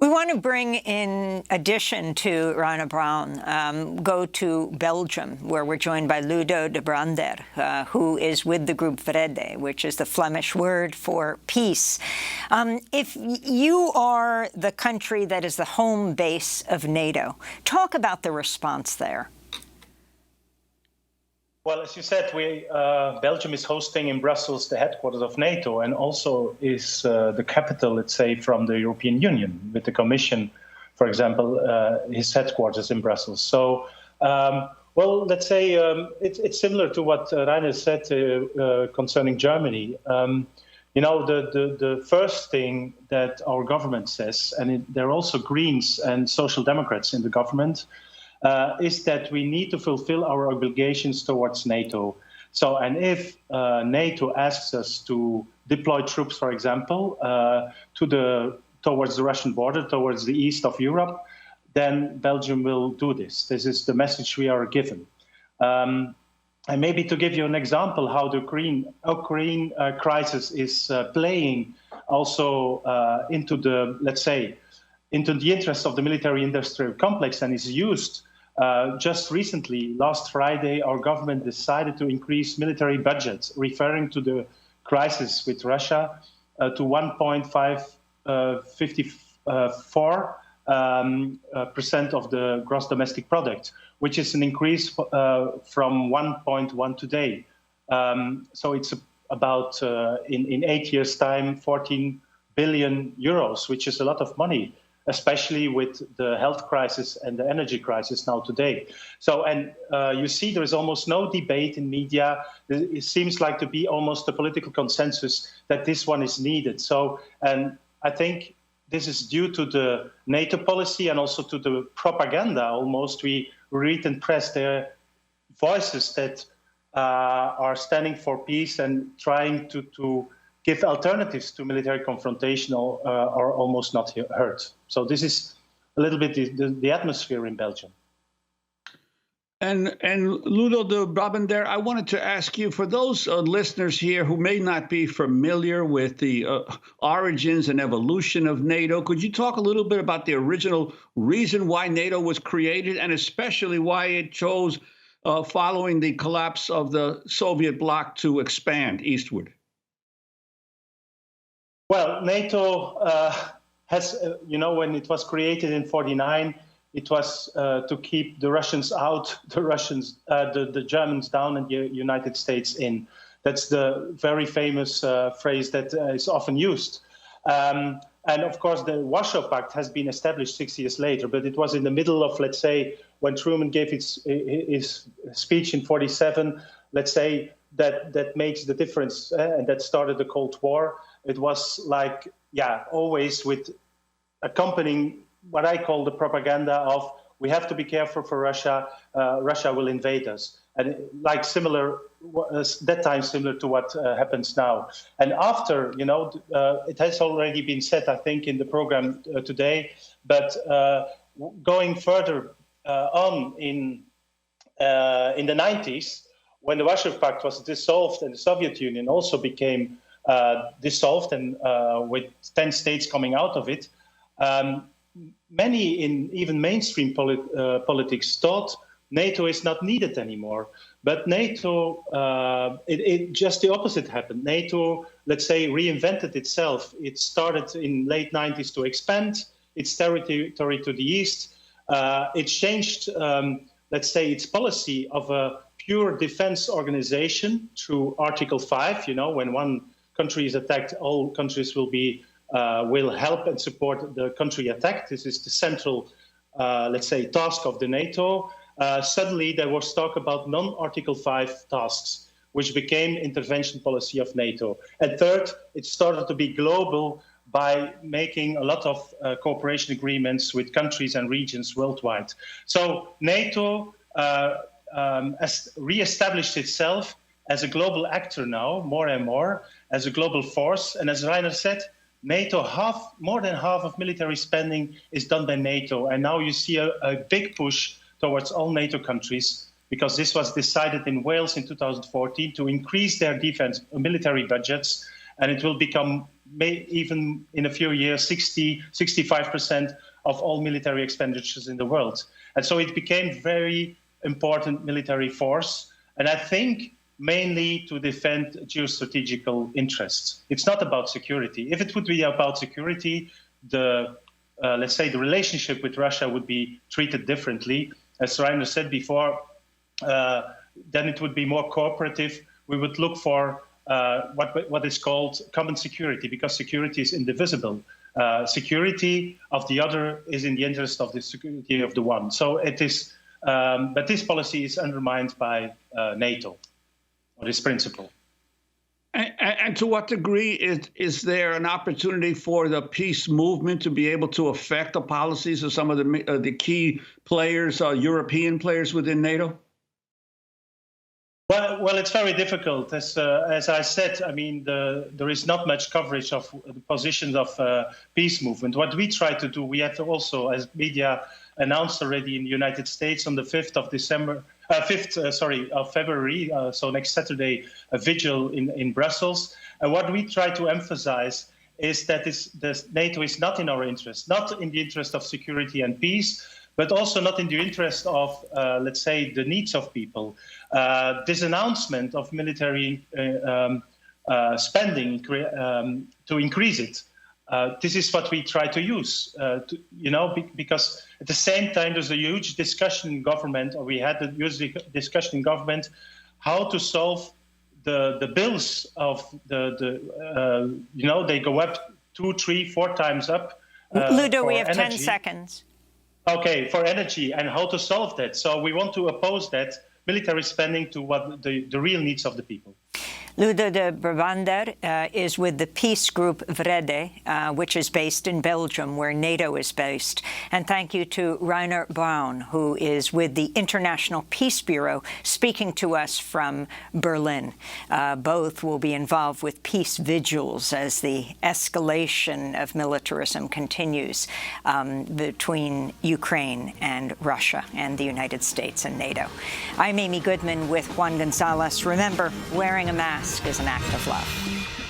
We want to bring, in addition to Rana Brown, go to Belgium, where we're joined by Ludo De Brabander, who is with the group Vrede, which is the Flemish word for peace. If you are the country that is the home base of NATO, talk about the response there. Well, as you said, Belgium is hosting in Brussels the headquarters of NATO, and also is the capital, let's say, from the European Union, with the Commission, for example, his headquarters in Brussels. So, well, let's say it's similar to what Rainer said concerning Germany. You know, the first thing that our government says, and there are also Greens and Social Democrats in the government, is that we need to fulfill our obligations towards NATO. So, and if NATO asks us to deploy troops, for example, towards the Russian border, towards the east of Europe, then Belgium will do this. This is the message we are given. And maybe to give you an example how the Ukraine crisis is playing also into the, let's say, into the interest of the military-industrial complex and is used. Just recently, last Friday, our government decided to increase military budgets, referring to the crisis with Russia, to 1.554% of the gross domestic product, which is an increase from 1.1 today. So it's about, in 8 years' time, 14 billion euros, which is a lot of money, especially with the health crisis and the energy crisis now today. So, and you see there is almost no debate in media. It seems like to be almost a political consensus that this one is needed. So, and I think this is due to the NATO policy and also to the propaganda almost. We read and press their voices that are standing for peace and trying to give alternatives to military confrontation are almost not heard. So this is a little bit the atmosphere in Belgium. And Ludo De Brabander, I wanted to ask you, for those listeners here who may not be familiar with the origins and evolution of NATO, could you talk a little bit about the original reason why NATO was created, and especially why it chose, following the collapse of the Soviet bloc, to expand eastward? Well, NATO has, you know, when it was created in '49, it was to keep the Russians out, the Germans down, and the United States in. That's the very famous phrase that is often used. And of course, the Warsaw Pact has been established 6 years later, but it was in the middle of, let's say, when Truman gave his speech in '47, let's say, that makes the difference, and that started the Cold War. It was like, yeah, always with accompanying what I call the propaganda of, we have to be careful for Russia, Russia will invade us. And like similar, that time similar to what happens now. And after, you know, it has already been said, I think, in the program today, but going further on in the 90s, when the Warsaw Pact was dissolved and the Soviet Union also became dissolved, and with 10 states coming out of it, many in even mainstream politics thought NATO is not needed anymore. But NATO, it just the opposite happened. NATO, let's say, reinvented itself. It started in late 90s to expand its territory to the east. It changed, let's say, its policy of a pure defense organization through Article 5. You know, when one country is attacked, all countries will help and support the country attacked. This is the central, let's say, task of the NATO. Suddenly, there was talk about non-Article 5 tasks, which became intervention policy of NATO. And third, it started to be global by making a lot of cooperation agreements with countries and regions worldwide. So NATO has re-established itself as a global actor now, more and more, as a global force. And as Rainer said, NATO, more than half of military spending is done by NATO. And now you see a big push towards all NATO countries, because this was decided in Wales in 2014 to increase their defense military budgets. and it will become, even in a few years, 65% of all military expenditures in the world. And so it became very important military force, and I think mainly to defend geostrategical interests. It's not about security. If it would be about security, let's say the relationship with Russia would be treated differently. As Rainer said before, then it would be more cooperative. We would look for what is called common security, because security is indivisible. Security of the other is in the interest of the security of the one. So it is, but this policy is undermined by NATO, or this principle. And to what degree is there an opportunity for the peace movement to be able to affect the policies of some of the key players, European players within NATO? Well, it's very difficult. As I said, I mean, there is not much coverage of the positions of peace movement. What we try to do, we have also, as media announced already in the United States, on the 5th of February, so next Saturday, a vigil in Brussels. And what we try to emphasize is that NATO is not in our interest, not in the interest of security and peace, but also not in the interest of, let's say, the needs of people. This announcement of military spending to increase it, this is what we try to use, because at the same time there's a huge discussion in government, or we had a huge discussion in government, how to solve the bills of they go up 2, 3, 4 times up. Ludo, we have energy. 10 seconds. Okay, for energy, and how to solve that. So we want to oppose that military spending to what the real needs of the people. Ludo De Brabander is with the peace group Vrede, which is based in Belgium, where NATO is based. And thank you to Rainer Braun, who is with the International Peace Bureau, speaking to us from Berlin. Both will be involved with peace vigils as the escalation of militarism continues between Ukraine and Russia and the United States and NATO. I'm Amy Goodman with Juan Gonzalez. Remember, wearing a mask is an act of love.